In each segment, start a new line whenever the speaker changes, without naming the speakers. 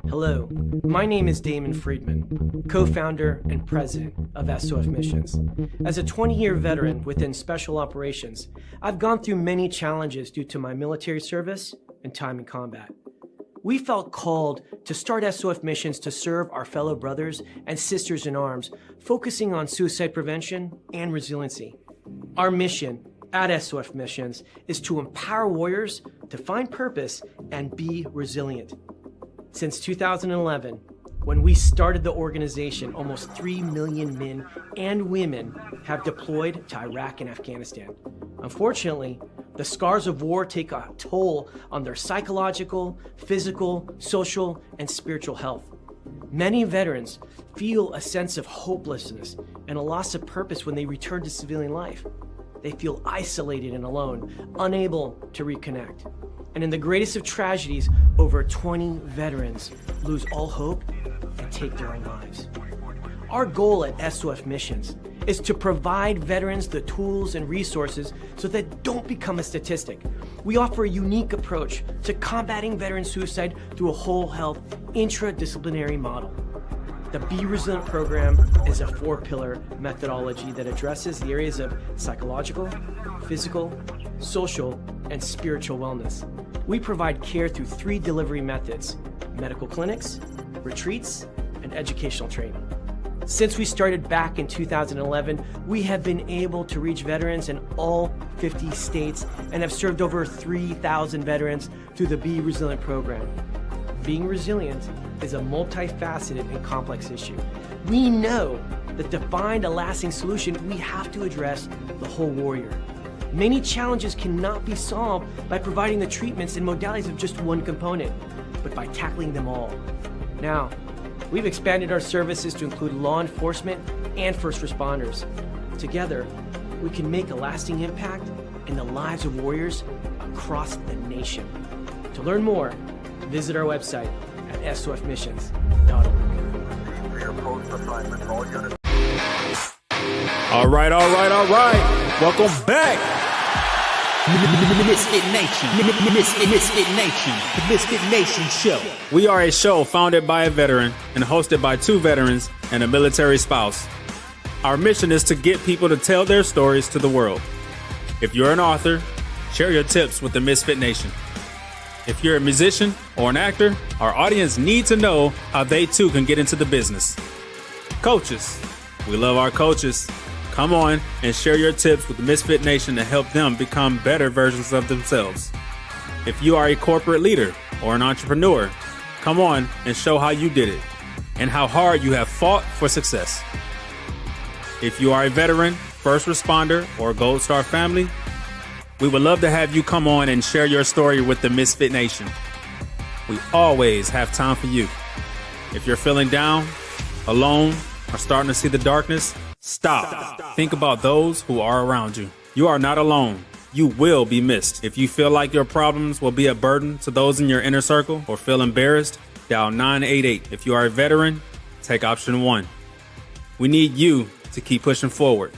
Hello, my name is Damon Friedman, co-founder and president of SOF Missions. As a 20-year veteran within Special Operations, I've gone through many challenges due to my military service and time in combat. We felt called to start SOF Missions to serve our fellow brothers and sisters in arms, focusing on suicide prevention and resiliency. Our mission at SOF Missions is to empower warriors to find purpose and be resilient. Since 2011, when we started the organization, almost 3 million men and women have deployed to Iraq and Afghanistan. Unfortunately, the scars of war take a toll on their psychological, physical, social, and spiritual health. Many veterans feel a sense of hopelessness and a loss of purpose when they return to civilian life. They feel isolated and alone, unable to reconnect. And in the greatest of tragedies, over 20 veterans lose all hope and take their own lives. Our goal at SOF Missions is to provide veterans the tools and resources so that they don't become a statistic. We offer a unique approach to combating veteran suicide through a whole health intradisciplinary model. The Be Resilient program is a 4-pillar methodology that addresses the areas of psychological, physical, social, and spiritual wellness. We provide care through 3 delivery methods: medical clinics, retreats, and educational training. Since we started back in 2011, we have been able to reach veterans in all 50 states and have served over 3,000 veterans through the Be Resilient program. Being resilient is a multifaceted and complex issue. We know that to find a lasting solution, we have to address the whole warrior. Many challenges cannot be solved by providing the treatments and modalities of just one component, but by tackling them all. Now, we've expanded our services to include law enforcement and first responders. Together, we can make a lasting impact in the lives of warriors across the nation. To learn more, visit our website at sofmissions.org.
All right. Welcome back.
Misfit Nation. Misfit Nation. The Misfit Nation Show.
We are a show founded by a veteran and hosted by 2 veterans and a military spouse. Our mission is to get people to tell their stories to the world. If you're an author, share your tips with the Misfit Nation. If you're a musician or an actor, our audience needs to know how they too can get into the business. Coaches, we love our coaches. Come on and share your tips with the Misfit Nation to help them become better versions of themselves. If you are a corporate leader or an entrepreneur, come on and show how you did it and how hard you have fought for success. If you are a veteran, first responder, or Gold Star family, we would love to have you come on and share your story with the Misfit Nation. We always have time for you. If you're feeling down, alone, or starting to see the darkness, Stop. Think about those who are around you. You are not alone. You will be missed. If you feel like your problems will be a burden to those in your inner circle or feel embarrassed, dial 988. If you are a veteran, take option 1. We need you to keep pushing forward.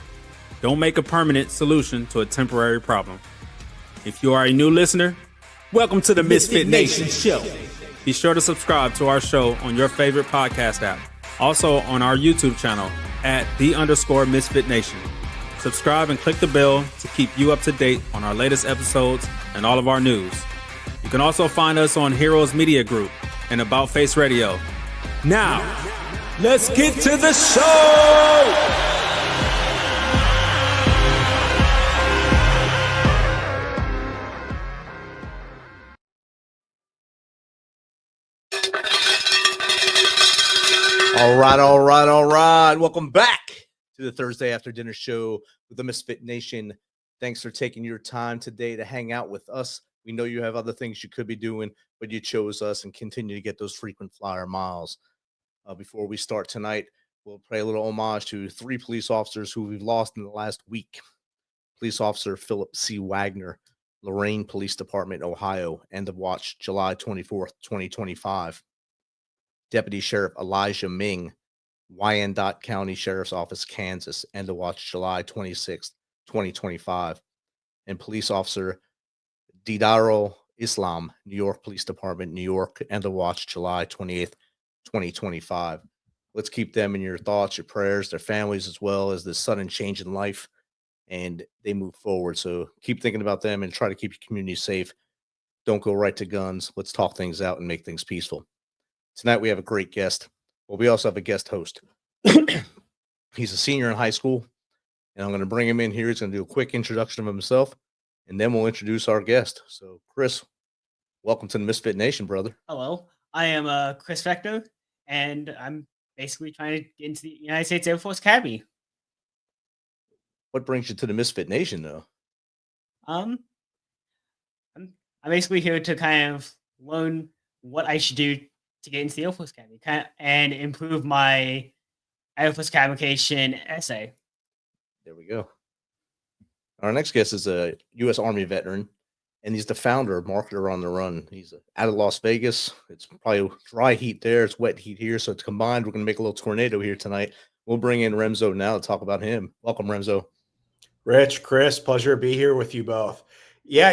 Don't make a permanent solution to a temporary problem. If you are a new listener, welcome to the Misfit Nation Show. Be sure to subscribe to our show on your favorite podcast app. Also on our YouTube channel at @the_Misfit Nation. Subscribe and click the bell to keep you up to date on our latest episodes and all of our news. You can also find us on Heroes Media Group and About Face Radio. Now, let's get to the show!
All right. Welcome back to the Thursday After Dinner Show with the Misfit Nation. Thanks for taking your time today to hang out with us. We know you have other things you could be doing, but you chose us and continue to get those frequent flyer miles. Before we start tonight, we'll pay a little homage to 3 police officers who we've lost in the last week. Police Officer Philip C. Wagner, Lorain Police Department, Ohio, end of watch July 24th, 2025. Deputy Sheriff Elijah Ming, Wyandotte County Sheriff's Office, Kansas, end of watch July 26th, 2025. And Police Officer Darul Islam, New York Police Department, New York, and the Watch, July 28th, 2025. Let's keep them in your thoughts, your prayers, their families, as well as this sudden change in life, and they move forward. So keep thinking about them and try to keep your community safe. Don't go right to guns. Let's talk things out and make things peaceful. Tonight we have a great guest. Well, we also have a guest host. He's a senior in high school, and I'm going to bring him in here. He's going to do a quick introduction of himself, and then we'll introduce our guest. So, Chris, welcome to the Misfit Nation, brother.
Hello, I am Chris Vector, and I'm basically trying to get into the United States Air Force Academy.
What brings you to the Misfit Nation, though?
I'm basically here to kind of learn what I should do to get into the Air Force Academy and improve my Air Force Academy essay.
There we go. Our next guest is a U.S. Army veteran, and he's the founder of Marketer on the Run. He's out of Las Vegas. It's probably dry heat there. It's wet heat here. So it's combined. We're going to make a little tornado here tonight. We'll bring in Remso now to talk about him. Welcome, Remso.
Rich, Chris, pleasure to be here with you both. Yeah,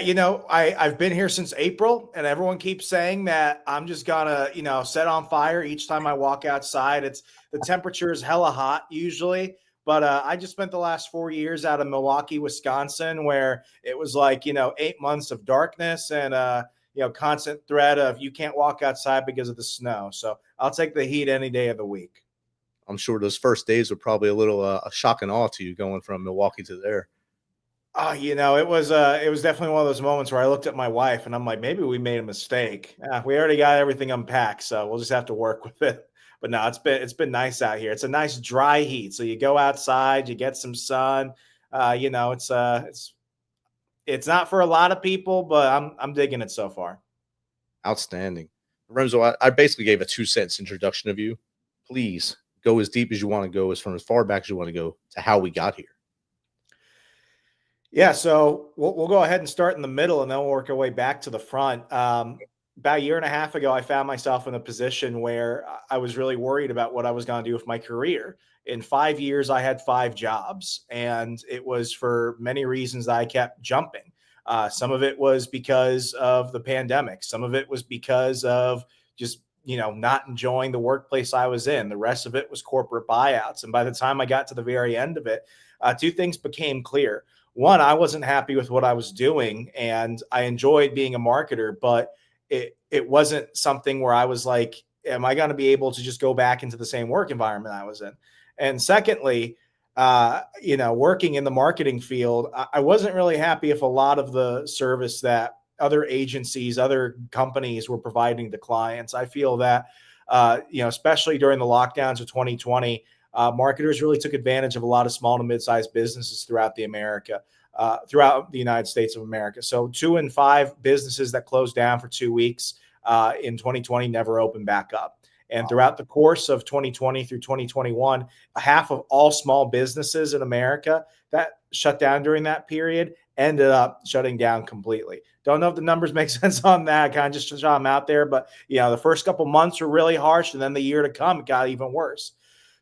I've been here since April, and everyone keeps saying that I'm just gonna, set on fire each time I walk outside. The temperature is hella hot usually, but I just spent the last 4 years out of Milwaukee, Wisconsin, where it was like 8 months of darkness and constant threat of you can't walk outside because of the snow. So I'll take the heat any day of the week.
I'm sure those first days were probably a little a shock and awe to you going from Milwaukee to there.
It was definitely one of those moments where I looked at my wife and I'm like, maybe we made a mistake. We already got everything unpacked, so we'll just have to work with it. But no, it's been nice out here. It's a nice dry heat, so you go outside, you get some sun. It's not for a lot of people, but I'm digging it so far.
Outstanding, Remso. I basically gave a 2-sentence introduction of you. Please go as deep as you want to go, as from as far back as you want to go to how we got here.
Yeah, so we'll go ahead and start in the middle, and then we'll work our way back to the front. About a year and a half ago, I found myself in a position where I was really worried about what I was going to do with my career. In 5 years, I had 5 jobs, and it was for many reasons that I kept jumping. Some of it was because of the pandemic. Some of it was because of just not enjoying the workplace I was in. The rest of it was corporate buyouts. And by the time I got to the very end of it, 2 things became clear. One, I wasn't happy with what I was doing, and I enjoyed being a marketer, but it wasn't something where I was like, am I going to be able to just go back into the same work environment I was in? And secondly, working in the marketing field, I wasn't really happy if a lot of the service that other agencies, other companies were providing to clients. I feel that, especially during the lockdowns of 2020, marketers really took advantage of a lot of small to mid-sized businesses throughout the United States of America. So 2 in 5 businesses that closed down for 2 weeks in 2020 never opened back up. And throughout the course of 2020 through 2021, half of all small businesses in America that shut down during that period ended up shutting down completely. Don't know if the numbers make sense on that. Kind of just shot them out there. But, the first couple months were really harsh. And then the year to come, it got even worse.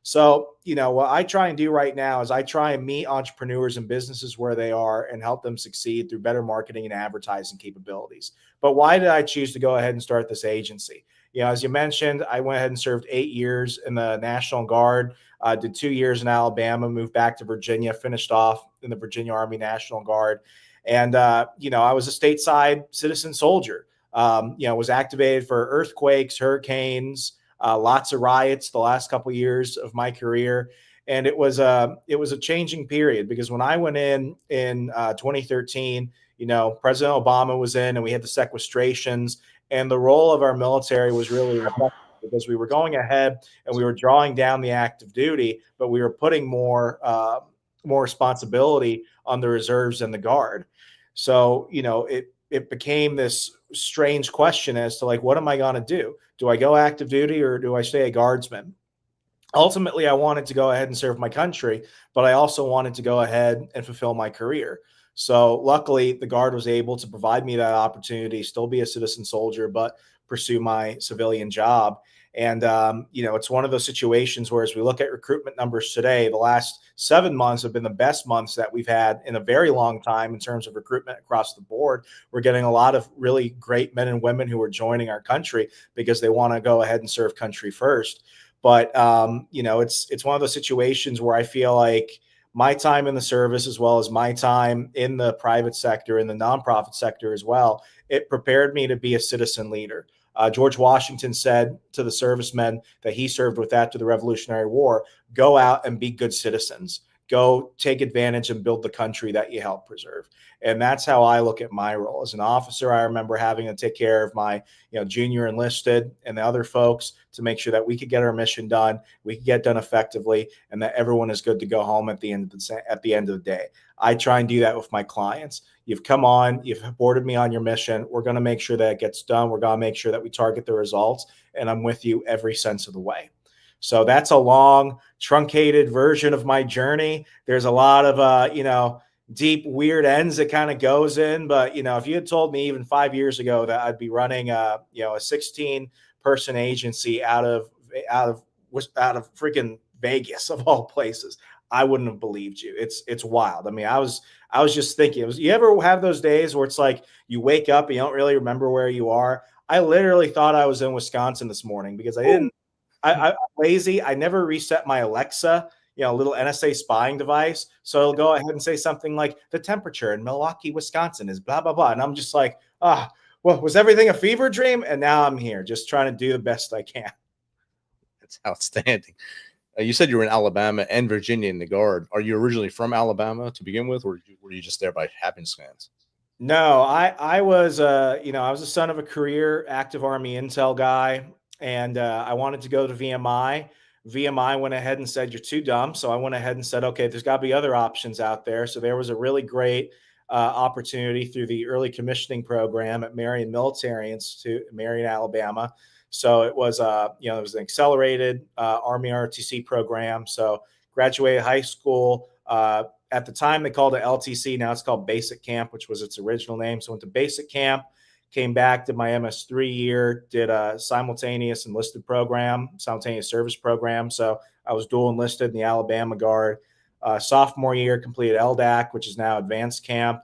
So, what I try and do right now is I try and meet entrepreneurs and businesses where they are and help them succeed through better marketing and advertising capabilities. But why did I choose to go ahead and start this agency? As you mentioned, I went ahead and served 8 years in the National Guard, did 2 years in Alabama, moved back to Virginia, finished off in the Virginia Army National Guard. And, I was a stateside citizen soldier, was activated for earthquakes, hurricanes, lots of riots the last couple of years of my career. And it was a changing period because when I went in 2013, President Obama was in and we had the sequestrations, and the role of our military was really because we were going ahead and we were drawing down the active duty, but we were putting more responsibility on the reserves and the Guard. So, it became this strange question as to what am I going to do? Do I go active duty or do I stay a guardsman? Ultimately, I wanted to go ahead and serve my country, but I also wanted to go ahead and fulfill my career. So luckily, the Guard was able to provide me that opportunity, still be a citizen soldier, but pursue my civilian job. And, it's one of those situations where, as we look at recruitment numbers today, the last 7 months have been the best months that we've had in a very long time in terms of recruitment across the board. We're getting a lot of really great men and women who are joining our country because they want to go ahead and serve country first. But, it's one of those situations where I feel like my time in the service, as well as my time in the private sector, in the nonprofit sector as well, it prepared me to be a citizen leader. George Washington said to the servicemen that he served with after the Revolutionary War, go out and be good citizens. Go take advantage and build the country that you help preserve. And that's how I look at my role. As an officer, I remember having to take care of my junior enlisted and the other folks to make sure that we could get our mission done, we could get done effectively, and that everyone is good to go home at the end of the day. I try and do that with my clients. You've come on, you've boarded me on your mission. We're going to make sure that it gets done. We're going to make sure that we target the results, and I'm with you every sense of the way. So that's a long, truncated version of my journey. There's a lot of, deep, weird ends it kind of goes in. But, if you had told me even 5 years ago that I'd be running a 16-person agency out of freaking Vegas of all places, I wouldn't have believed you. It's wild. I mean, I was just thinking, you ever have those days where it's like you wake up and you don't really remember where you are? I literally thought I was in Wisconsin this morning because I'm lazy. I never reset my Alexa, little NSA spying device. So it'll go ahead and say something like the temperature in Milwaukee, Wisconsin is blah, blah, blah. And I'm just like, well, was everything a fever dream? And now I'm here just trying to do the best I can.
That's outstanding. You said you were in Alabama and Virginia in the Guard. Are you originally from Alabama to begin with, or were you just there by happenstance?
No, I was, I was the son of a career active Army intel guy. And I wanted to go to VMI. VMI went ahead and said, you're too dumb. So I went ahead and said, okay, there's got to be other options out there. So there was a really great opportunity through the early commissioning program at Marion Military Institute, Marion, Alabama. So it was, it was an accelerated Army ROTC program. So graduated high school. At the time, they called it LTC. Now it's called Basic Camp, which was its original name. So went to Basic Camp. Came back, did my MS3 year, did a simultaneous service program. So I was dual enlisted in the Alabama Guard. Sophomore year, completed LDAC, which is now advanced camp.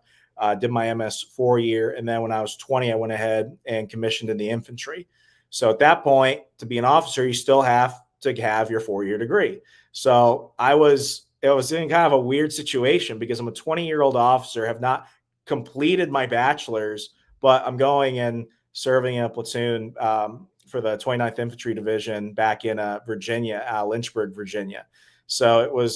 Did my MS4 year. And then when I was 20, I went ahead and commissioned in the infantry. So at that point, to be an officer, you still have to have your 4-year degree. So it was in kind of a weird situation because I'm a 20-year-old officer, have not completed my bachelor's, but I'm going and serving in a platoon for the 29th Infantry Division back in Virginia, Lynchburg, Virginia. So it was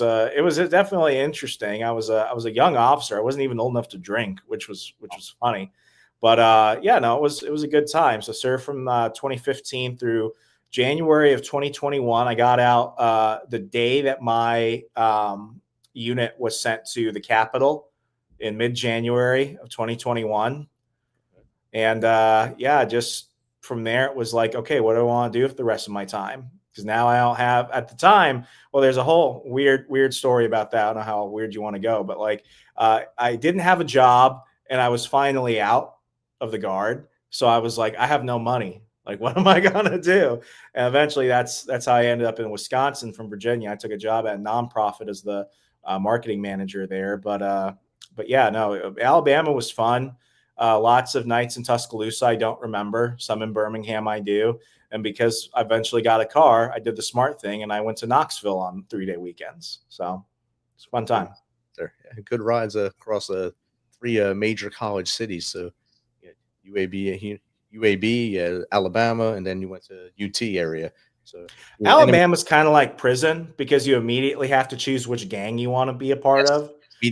definitely interesting. I was a young officer. I wasn't even old enough to drink, which was funny. But it was a good time. So served from 2015 through January of 2021. I got out the day that my unit was sent to the Capitol in mid-January of 2021. And just from there, it was like, okay, what do I want to do with the rest of my time? Because now I don't have, at the time, well, there's a whole weird story about that. I don't know how weird you want to go, but I didn't have a job and I was finally out of the Guard. So I was like, I have no money. Like, what am I going to do? And eventually that's how I ended up in Wisconsin from Virginia. I took a job at a nonprofit as the marketing manager there. But Alabama was fun. Lots of nights in Tuscaloosa I don't remember. Some in Birmingham I do. And because I eventually got a car, I did the smart thing and I went to Knoxville on 3-day weekends. So it's a fun time.
There, good rides across 3 major college cities. So UAB, Alabama, and then you went to UT area. So
Alabama's kind of like prison because you immediately have to choose which gang you want to be a part of.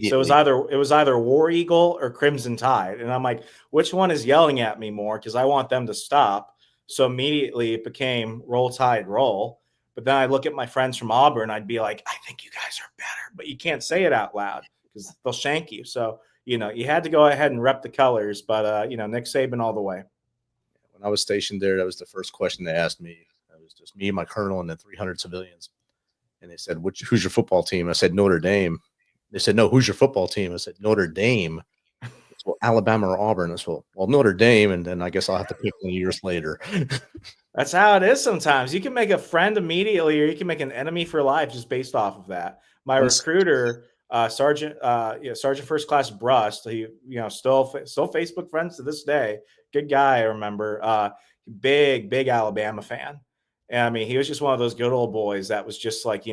So it was either War Eagle or Crimson Tide. And I'm like, which one is yelling at me more? Because I want them to stop. So immediately it became Roll Tide Roll. But then I look at my friends from Auburn, I'd be like, I think you guys are better. But you can't say it out loud because they'll shank you. So, you had to go ahead and rep the colors. But, Nick Saban all the way.
When I was stationed there, that was the first question they asked me. It was just me, my colonel, and then 300 civilians. And they said, who's your football team? I said, Notre Dame. They said, no, who's your football team? I said, Notre Dame. Well, Alabama or Auburn as well. Well, Notre Dame, and then I guess I'll have to pick one years later.
That's how it is sometimes. You can make a friend immediately, or you can make an enemy for life just based off of that. My recruiter, Sergeant First Class Brust, he, still Facebook friends to this day. Good guy, I remember. Big Alabama fan. And I mean, he was just one of those good old boys that was just like,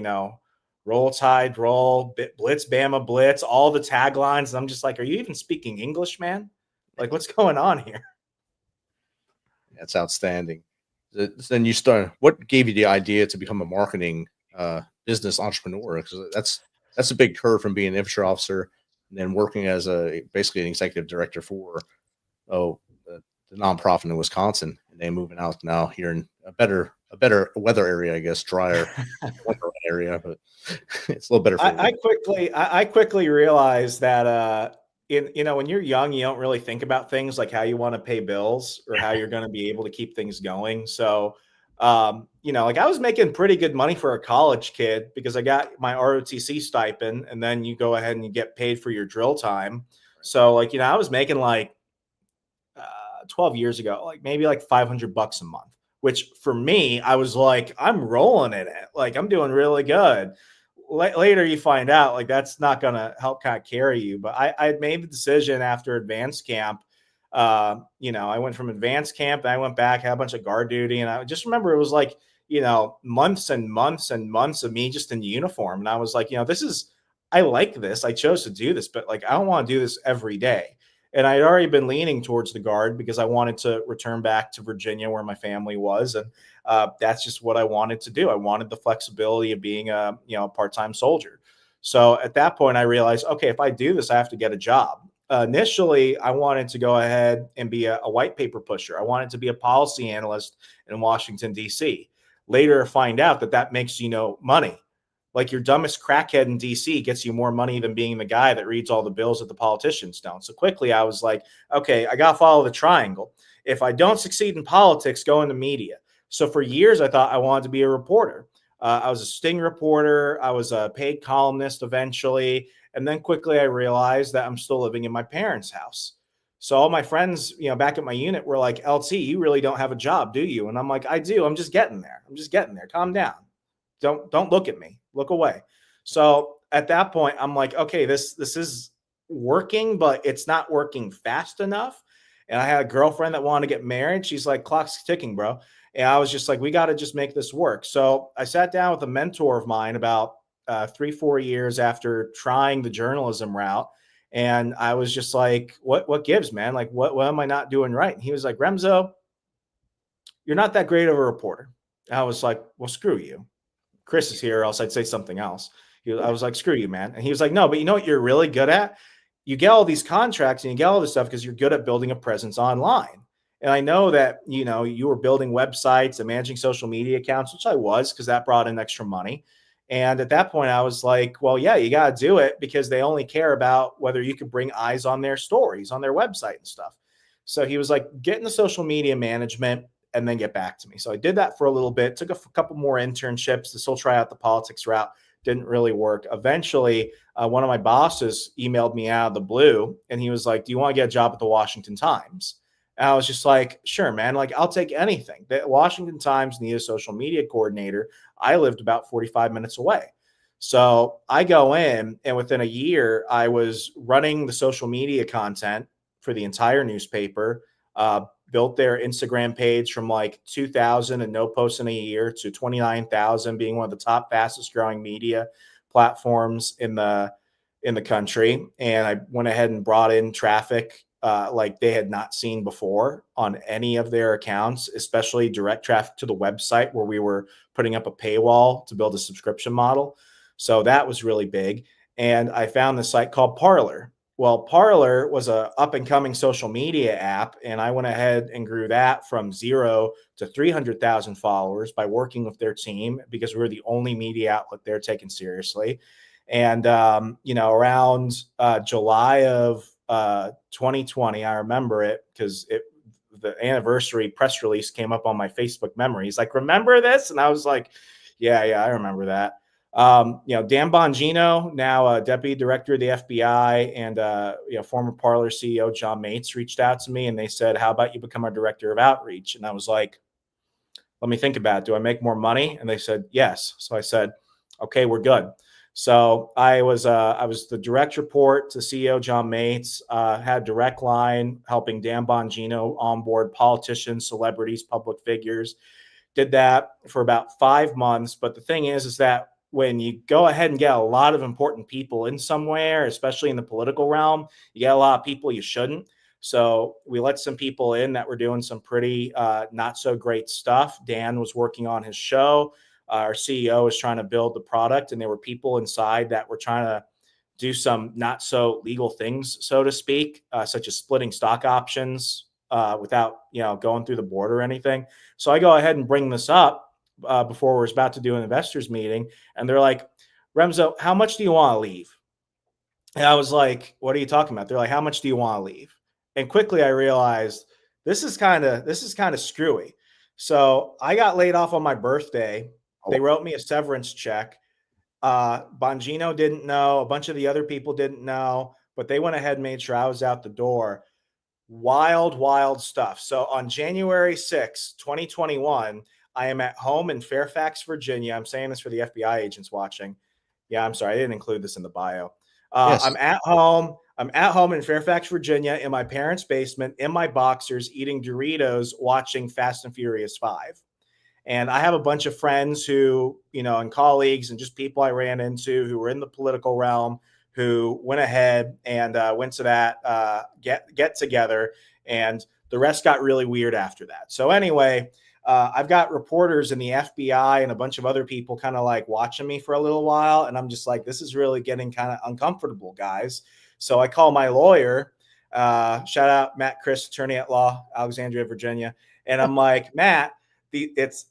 roll tide, roll, blitz, Bama, blitz, all the taglines. And I'm just like, are you even speaking English, man? Like, what's going on here?
That's outstanding. Then you start. What gave you the idea to become a marketing business entrepreneur? Because that's a big curve from being an infantry officer and then working as basically an executive director for the nonprofit in Wisconsin, and then moving out now here in a better weather area, I guess, drier weather area, but it's a little better.
I quickly realized that when you're young, you don't really think about things like how you want to pay bills or how you're going to be able to keep things going. So, like I was making pretty good money for a college kid because I got my ROTC stipend, and then you go ahead and you get paid for your drill time. So like, I was making like 12 years ago, like maybe like $500 a month, which for me, I was like, I'm rolling in it. Like I'm doing really good. Later you find out like that's not going to help kind of carry you. But I had made the decision after advanced camp. I went from advanced camp and I went back, had a bunch of guard duty. And I just remember it was like, months and months and months of me just in uniform. And I was like, I like this. I chose to do this, but like, I don't want to do this every day. And I had already been leaning towards the guard because I wanted to return back to Virginia where my family was. And that's just what I wanted to do. I wanted the flexibility of being a part-time soldier. So at that point, I realized, okay, if I do this, I have to get a job. Initially, I wanted to go ahead and be a white paper pusher. I wanted to be a policy analyst in Washington, D.C. Later, find out that makes money. Like your dumbest crackhead in DC gets you more money than being the guy that reads all the bills that the politicians don't. So quickly I was like, okay, I got to follow the triangle. If I don't succeed in politics, go into media. So for years, I thought I wanted to be a reporter. I was a sting reporter. I was a paid columnist eventually. And then quickly I realized that I'm still living in my parents' house. So all my friends, back at my unit were like, LT, you really don't have a job, do you? And I'm like, I do. I'm just getting there. Calm down. Don't look at me. Look away. So at that point, I'm like, okay, this is working, but it's not working fast enough. And I had a girlfriend that wanted to get married. She's like, clock's ticking, bro. And I was just like, we got to just make this work. So I sat down with a mentor of mine about 3-4 years after trying the journalism route. And I was just like, what gives, man? Like, what am I not doing right? And he was like, Remso, you're not that great of a reporter. And I was like, well, screw you. Chris is here, or else I'd say something else. I was like, screw you, man. And he was like, no, but you know what you're really good at? You get all these contracts and you get all this stuff because you're good at building a presence online. And I know that, you were building websites and managing social media accounts, which I was because that brought in extra money. And at that point, I was like, well, yeah, you got to do it because they only care about whether you could bring eyes on their stories, on their website and stuff. So he was like, get into social media management and then get back to me. So I did that for a little bit, took a couple more internships to still try out the politics route. Didn't really work. Eventually, one of my bosses emailed me out of the blue and he was like, do you want to get a job at the Washington Times? And I was just like, sure, man. Like, I'll take anything. The Washington Times needed a social media coordinator. I lived about 45 minutes away. So I go in and within a year, I was running the social media content for the entire newspaper, built their Instagram page from like 2,000 and no posts in a year to 29,000, being one of the top fastest growing media platforms in the country. And I went ahead and brought in traffic like they had not seen before on any of their accounts, especially direct traffic to the website where we were putting up a paywall to build a subscription model. So that was really big. And I found this site called Parler. Well, Parler was a up and coming social media app, and I went ahead and grew that from 0 to 300,000 followers by working with their team because we were the only media outlet they're taken seriously. And, around July of 2020, I remember it because the anniversary press release came up on my Facebook memories. Like, remember this? And I was like, yeah, I remember that. Dan Bongino, now deputy director of the FBI, and former Parler CEO John Mates reached out to me, and they said, "How about you become our director of outreach?" And I was like, "Let me think about it. Do I make more money?" And they said, "Yes." So I said, "Okay, we're good." So I was the direct report to CEO John Mates, had direct line helping Dan Bongino onboard politicians, celebrities, public figures. Did that for about 5 months. But the thing is that when you go ahead and get a lot of important people in somewhere, especially in the political realm, you get a lot of people you shouldn't. So we let some people in that were doing some pretty not so great stuff. Dan was working on his show. Our CEO was trying to build the product, and there were people inside that were trying to do some not so legal things, so to speak, such as splitting stock options without going through the board or anything. So I go ahead and bring this up before we're about to do an investors meeting, and they're like, "Remso, how much do you want to leave?" And I was like, "What are you talking about?" They're like, "How much do you want to leave?" And quickly I realized this is kind of screwy. So I got laid off on my birthday. They wrote me a severance check. Bongino didn't know. A bunch of the other people didn't know, but they went ahead and made sure I was out the door. Wild, wild stuff. So on January 6th, 2021, I am at home in Fairfax, Virginia. I'm saying this for the FBI agents watching. Yeah, I'm sorry. I didn't include this in the bio.
Yes.
I'm at home. I'm at home in Fairfax, Virginia, in my parents' basement, in my boxers, eating Doritos, watching Fast and Furious 5. And I have a bunch of friends who, and colleagues and just people I ran into who were in the political realm who went ahead and went to that get together. And the rest got really weird after that. So anyway, I've got reporters in the FBI and a bunch of other people kind of like watching me for a little while. And I'm just like, this is really getting kind of uncomfortable, guys. So I call my lawyer, shout out Matt Chris, attorney at law, Alexandria, Virginia. And I'm like, Matt, it's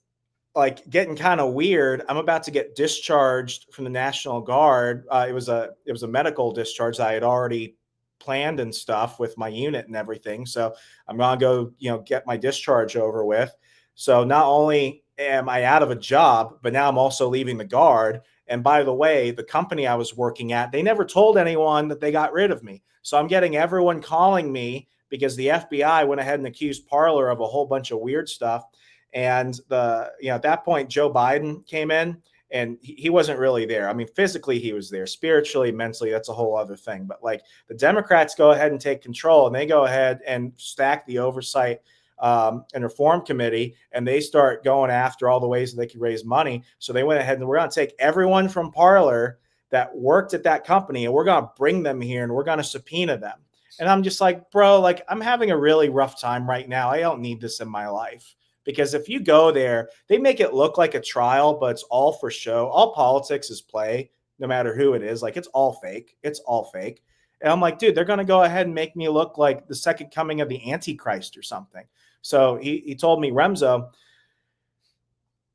like getting kind of weird. I'm about to get discharged from the National Guard. It was a medical discharge that I had already planned and stuff with my unit and everything. So I'm going to go, get my discharge over with. So not only am I out of a job, but now I'm also leaving the Guard. And by the way, the company I was working at, they never told anyone that they got rid of me. So I'm getting everyone calling me because the FBI went ahead and accused Parler of a whole bunch of weird stuff. And at that point, Joe Biden came in, and he wasn't really there. I mean, physically he was there. Spiritually, mentally, that's a whole other thing. But like the Democrats go ahead and take control, and they go ahead and stack the oversight and reform committee, and they start going after all the ways that they could raise money. So they went ahead and we're going to take everyone from Parler that worked at that company, and we're going to bring them here, and we're going to subpoena them. And I'm just like, bro, like I'm having a really rough time right now. I don't need this in my life. Because if you go there, they make it look like a trial, but it's all for show. All politics is play, no matter who it is. Like, it's all fake. It's all fake. And I'm like, dude, they're going to go ahead and make me look like the second coming of the Antichrist or something. So he told me, Remso,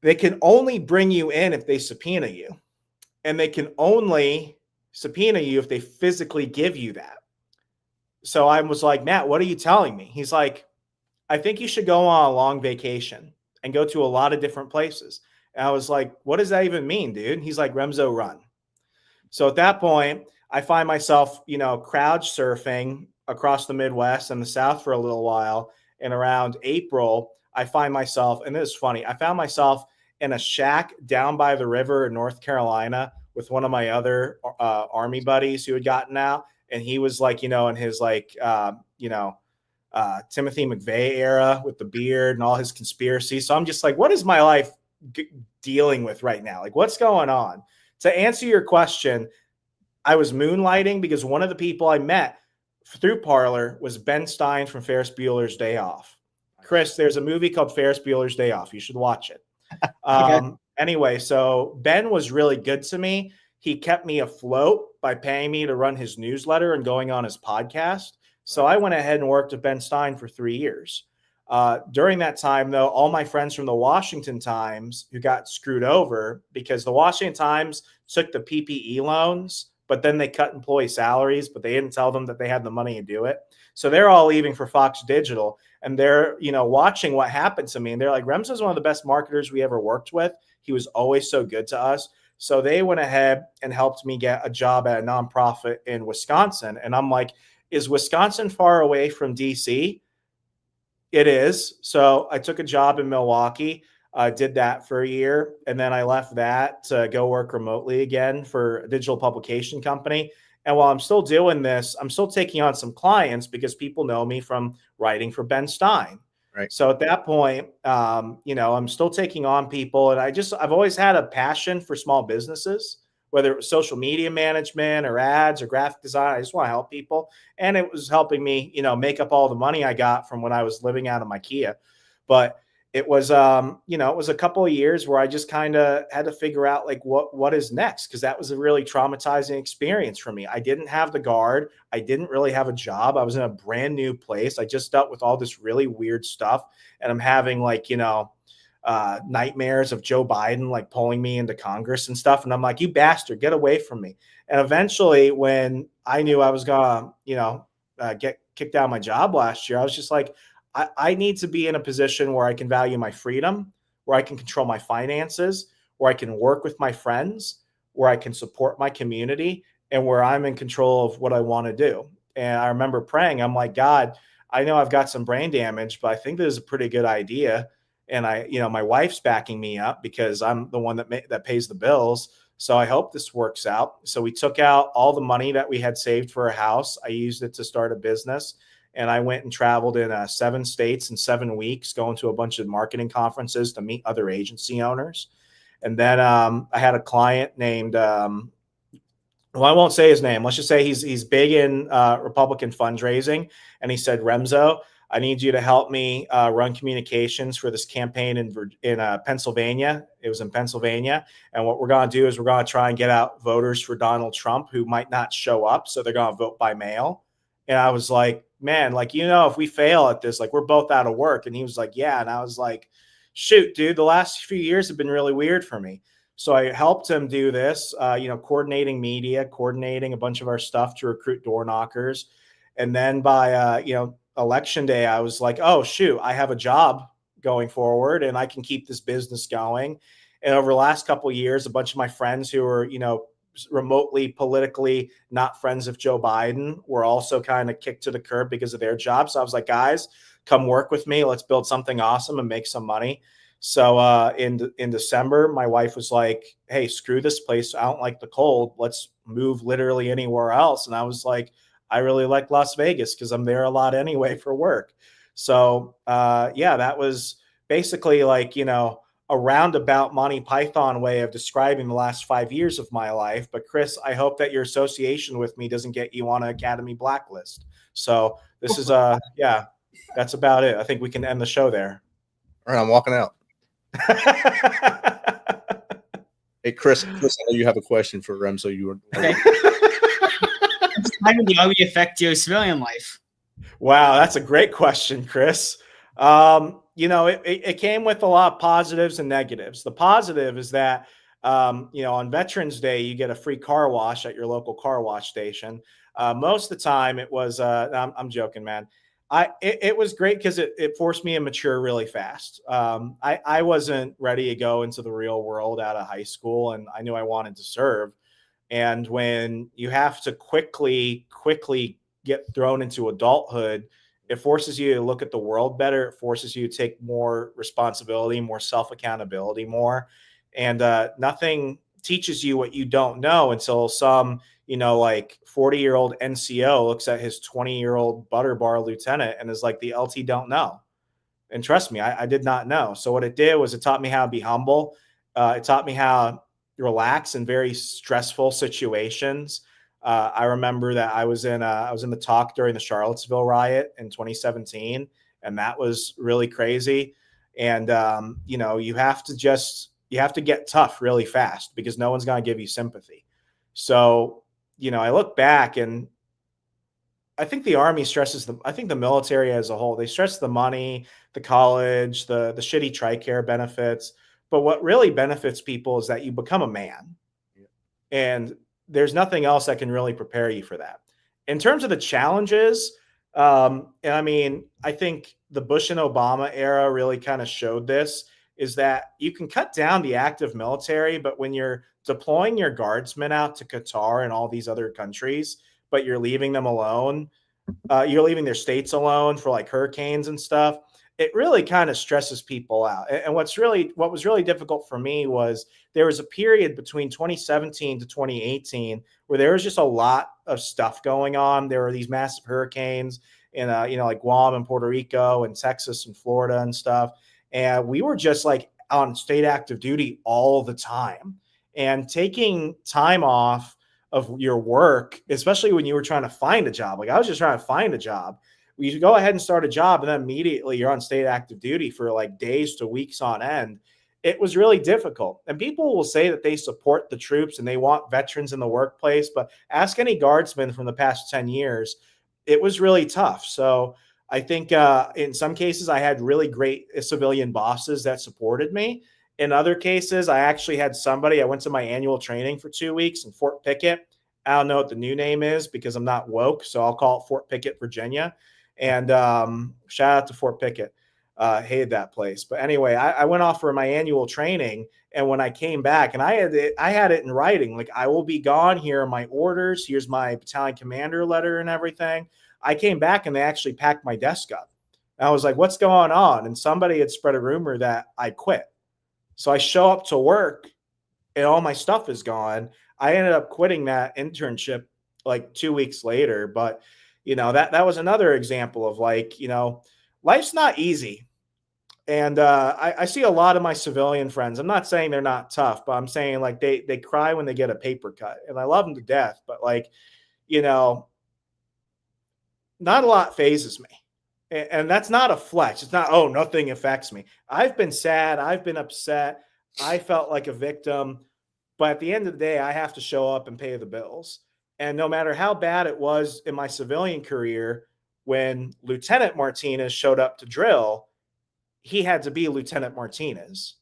they can only bring you in if they subpoena you. And they can only subpoena you if they physically give you that. So I was like, Matt, what are you telling me? He's like, I think you should go on a long vacation and go to a lot of different places. And I was like, what does that even mean, dude? He's like, Remso, run. So at that point, I find myself, crowd surfing across the Midwest and the South for a little while. And around April, I find myself, and this is funny, I found myself in a shack down by the river in North Carolina with one of my other Army buddies who had gotten out. And he was like, in his Timothy McVeigh era with the beard and all his conspiracy. So I'm just like, what is my life dealing with right now? Like, what's going on? To answer your question, I was moonlighting because one of the people I met through Parler was Ben Stein from Ferris Bueller's Day Off. Chris, there's a movie called Ferris Bueller's Day Off. You should watch it. Anyway, so Ben was really good to me. He kept me afloat by paying me to run his newsletter and going on his podcast. So I went ahead and worked with Ben Stein for 3 years. During that time, though, all my friends from the Washington Times who got screwed over because the Washington Times took the PPE loans, but then they cut employee salaries, but they didn't tell them that they had the money to do it. So they're all leaving for Fox Digital, and they're, watching what happened to me. And they're like, Remso is one of the best marketers we ever worked with. He was always so good to us. So they went ahead and helped me get a job at a nonprofit in Wisconsin. And I'm like, is Wisconsin far away from DC? It is. So I took a job in Milwaukee. I did that for a year. And then I left that to go work remotely again for a digital publication company. And while I'm still doing this, I'm still taking on some clients because people know me from writing for Ben Stein.
Right.
So at that point, I'm still taking on people. And I've always had a passion for small businesses, whether it was social media management or ads or graphic design. I just want to help people. And it was helping me, make up all the money I got from when I was living out of my Kia. But it was, it was a couple of years where I just kind of had to figure out like what is next. Cause that was a really traumatizing experience for me. I didn't have the guard. I didn't really have a job. I was in a brand new place. I just dealt with all this really weird stuff. And I'm having like, nightmares of Joe Biden like pulling me into Congress and stuff. And I'm like, you bastard, get away from me. And eventually when I knew I was gonna, get kicked out of my job last year, I was just like, I need to be in a position where I can value my freedom, where I can control my finances, where I can work with my friends, where I can support my community, and where I'm in control of what I want to do. And I remember praying, I'm like, God, I know I've got some brain damage, but I think this is a pretty good idea. And my wife's backing me up because I'm the one that pays the bills. So I hope this works out. So we took out all the money that we had saved for a house. I used it to start a business. And I went and traveled in 7 states in 7 weeks, going to a bunch of marketing conferences to meet other agency owners. And then I had a client named, I won't say his name. Let's just say he's big in Republican fundraising. And he said, Remso, I need you to help me run communications for this campaign in Pennsylvania. It was in Pennsylvania. And what we're going to do is we're going to try and get out voters for Donald Trump who might not show up. So they're going to vote by mail. And I was like, man, like, if we fail at this, like we're both out of work. And he was like, yeah. And I was like, shoot, dude, the last few years have been really weird for me. So I helped him do this, coordinating media, coordinating a bunch of our stuff to recruit door knockers. And then by, election day, I was like, oh, shoot, I have a job going forward and I can keep this business going. And over the last couple of years, a bunch of my friends who were, remotely politically not friends of Joe Biden were also kind of kicked to the curb because of their jobs. So I was like, guys, come work with me. Let's build something awesome and make some money. So in December, my wife was like, hey, screw this place. I don't like the cold. Let's move literally anywhere else. And I was like, I really like Las Vegas because I'm there a lot anyway for work. So that was basically like, a roundabout Monty Python way of describing the last 5 years of my life. But Chris, I hope that your association with me doesn't get you on an Academy blacklist. So this is that's about it. I think we can end the show there.
All right, I'm walking out. Hey, Chris, I know you have a question for Remso. You were
okay. How did the army affect your civilian life?
Wow, that's a great question, Chris. It came with a lot of positives and negatives. The positive is that, on Veterans Day, you get a free car wash at your local car wash station. Most of the time it was, I'm joking, man. It was great because it forced me to mature really fast. I wasn't ready to go into the real world out of high school, and I knew I wanted to serve. And when you have to quickly get thrown into adulthood, it forces you to look at the world better. It forces you to take more responsibility, more self-accountability more. And nothing teaches you what you don't know until some, 40-year-old NCO looks at his 20-year-old butter bar lieutenant and is like, the LT don't know. And trust me, I did not know. So what it did was it taught me how to be humble. It taught me how to relax in very stressful situations. I remember that I was in the talk during the Charlottesville riot in 2017, and that was really crazy. And you have to get tough really fast because no one's going to give you sympathy. So I look back and I think the Army I think the military as a whole, they stress the money, the college, the shitty TRICARE benefits. But what really benefits people is that you become a man. Yeah. And there's nothing else that can really prepare you for that. In terms of the challenges, I think the Bush and Obama era really kind of showed this, is that you can cut down the active military, but when you're deploying your guardsmen out to Qatar and all these other countries, but you're leaving them alone. You're leaving their states alone for like hurricanes and stuff. It really kind of stresses people out. And what was really difficult for me was there was a period between 2017 to 2018 where there was just a lot of stuff going on. There were these massive hurricanes in, like Guam and Puerto Rico and Texas and Florida and stuff. And we were just like on state active duty all the time, and taking time off of your work, especially when you were trying to find a job. Like I was just trying to find a job. You should go ahead and start a job, and then immediately you're on state active duty for like days to weeks on end. It was really difficult. And people will say that they support the troops and they want veterans in the workplace, but ask any guardsman from the past 10 years, it was really tough. So I think in some cases I had really great civilian bosses that supported me. In other cases, I actually had somebody, I went to my annual training for 2 weeks in Fort Pickett. I don't know what the new name is because I'm not woke, so I'll call it Fort Pickett, Virginia. And shout out to Fort Pickett. Hated that place. But anyway, I went off for my annual training, and when I came back, and I had it in writing, like I will be gone. Here are my orders. Here's my battalion commander letter and everything. I came back and they actually packed my desk up. And I was like, what's going on? And somebody had spread a rumor that I quit. So I show up to work and all my stuff is gone. I ended up quitting that internship like 2 weeks later. But, that was another example of like, life's not easy. And I see a lot of my civilian friends. I'm not saying they're not tough, but I'm saying like they cry when they get a paper cut. And I love them to death. But like, not a lot phases me. And that's not a flex. It's not, oh, nothing affects me. I've been sad. I've been upset. I felt like a victim. But at the end of the day, I have to show up and pay the bills. And no matter how bad it was in my civilian career, when Lieutenant Martinez showed up to drill, he had to be Lieutenant Martinez.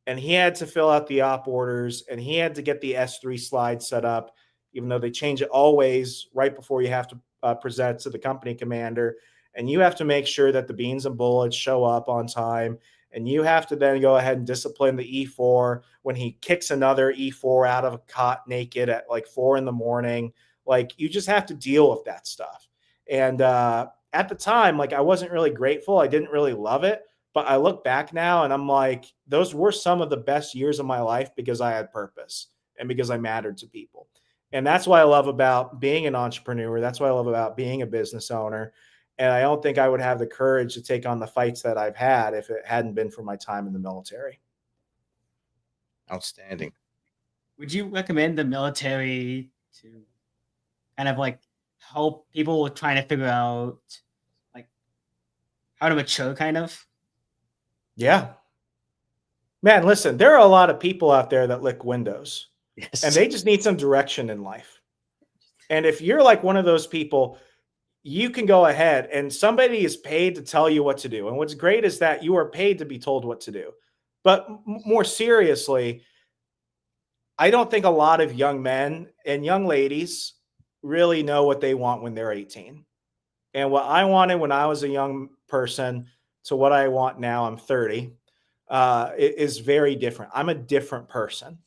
And he had to fill out the op orders, and he had to get the S3 slide set up, even though they change it always right before you have to present to the company commander. And you have to make sure that the beans and bullets show up on time. And you have to then go ahead and discipline the E4 when he kicks another E4 out of a cot naked at like 4 a.m. Like you just have to deal with that stuff. And at the time, like I wasn't really grateful. I didn't really love it. But I look back now and I'm like, those were some of the best years of my life because I had purpose and because I mattered to people. And that's what I love about being an entrepreneur. That's what I love about being a business owner. And I don't think I would have the courage to take on the fights that I've had if it hadn't been for my time in the military.
Outstanding.
Would you recommend the military to kind of like help people trying to figure out like how to mature kind of?
Yeah. Man, listen, there are a lot of people out there that lick windows.
Yes.
And they just need some direction in life. And if you're like one of those people, you can go ahead and somebody is paid to tell you what to do. And what's great is that you are paid to be told what to do. But more seriously, I don't think a lot of young men and young ladies really know what they want when they're 18. And what I wanted when I was a young person to what I want now, I'm 30, is very different. I'm a different person.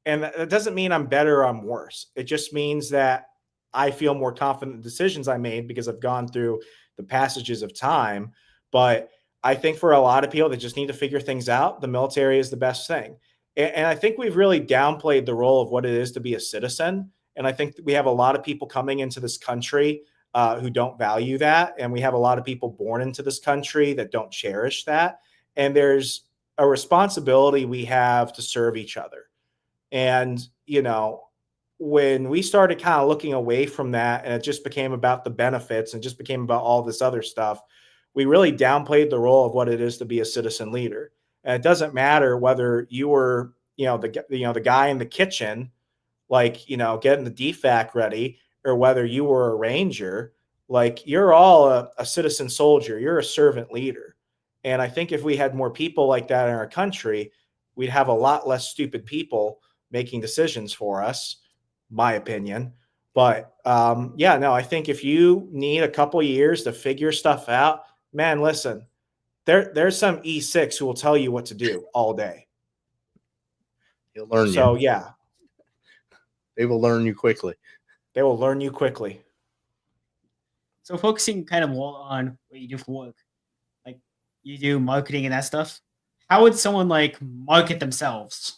And that doesn't mean I'm better or I'm worse. It just means that I feel more confident in the decisions I made because I've gone through the passages of time. But I think for a lot of people that just need to figure things out, the military is the best thing. And I think we've really downplayed the role of what it is to be a citizen. And I think we have a lot of people coming into this country who don't value that. And we have a lot of people born into this country that don't cherish that. And there's a responsibility we have to serve each other. And, when we started kind of looking away from that and it just became about the benefits and just became about all this other stuff, we really downplayed the role of what it is to be a citizen leader. And it doesn't matter whether you were, the guy in the kitchen, like, getting the DFAC ready, or whether you were a ranger, like you're all a citizen soldier, you're a servant leader. And I think if we had more people like that in our country, we'd have a lot less stupid people making decisions for us, my opinion. But I think if you need a couple years to figure stuff out, man, listen, there's some E6 who will tell you what to do all day.
He'll learn you.
So yeah,
They will learn you quickly.
They will learn you quickly.
So focusing kind of more on what you do for work, like you do marketing and that stuff. How would someone like market themselves?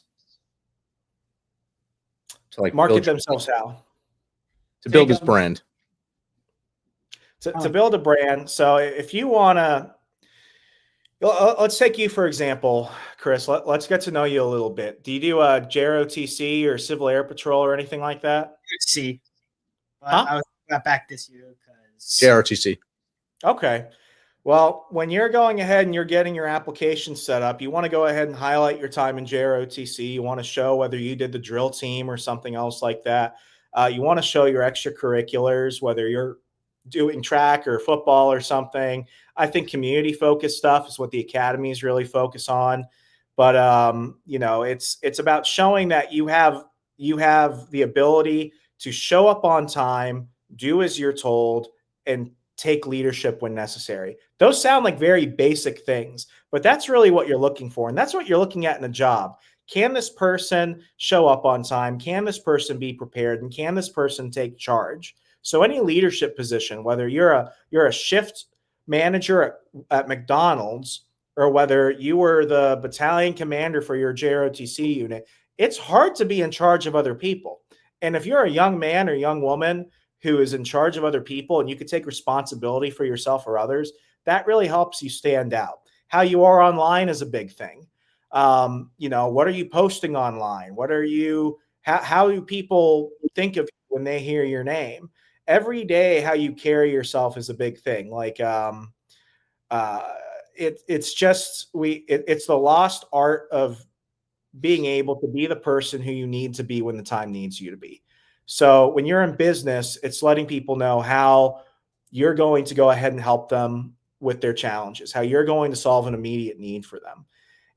To like
Market
build
themselves how?
to build
Take,
this brand.
To build a brand. So if you want to, let's take you for example, Chris. Let's get to know you a little bit. Do you do a JROTC or Civil Air Patrol or anything like that?
see, but
Huh?
I got back this year because
JRTC.
Okay. Well, when you're going ahead and you're getting your application set up, you want to go ahead and highlight your time in JROTC. You want to show whether you did the drill team or something else like that. You want to show your extracurriculars, whether you're doing track or football or something. I think community focused stuff is what the academies really focus on. But it's about showing that you have the ability to show up on time, do as you're told, and take leadership when necessary. Those sound like very basic things, but that's really what you're looking for. And that's what you're looking at in a job. Can this person show up on time? Can this person be prepared? And can this person take charge? So any leadership position, whether you're a shift manager at McDonald's or whether you were the battalion commander for your JROTC unit, it's hard to be in charge of other people. And if you're a young man or young woman who is in charge of other people and you can take responsibility for yourself or others, that really helps you stand out. How you are online is a big thing. What are you posting online? How do people think of you when they hear your name? Every day, how you carry yourself is a big thing. Like, it's the lost art of being able to be the person who you need to be when the time needs you to be. So when you're in business, it's letting people know how you're going to go ahead and help them with their challenges, how you're going to solve an immediate need for them.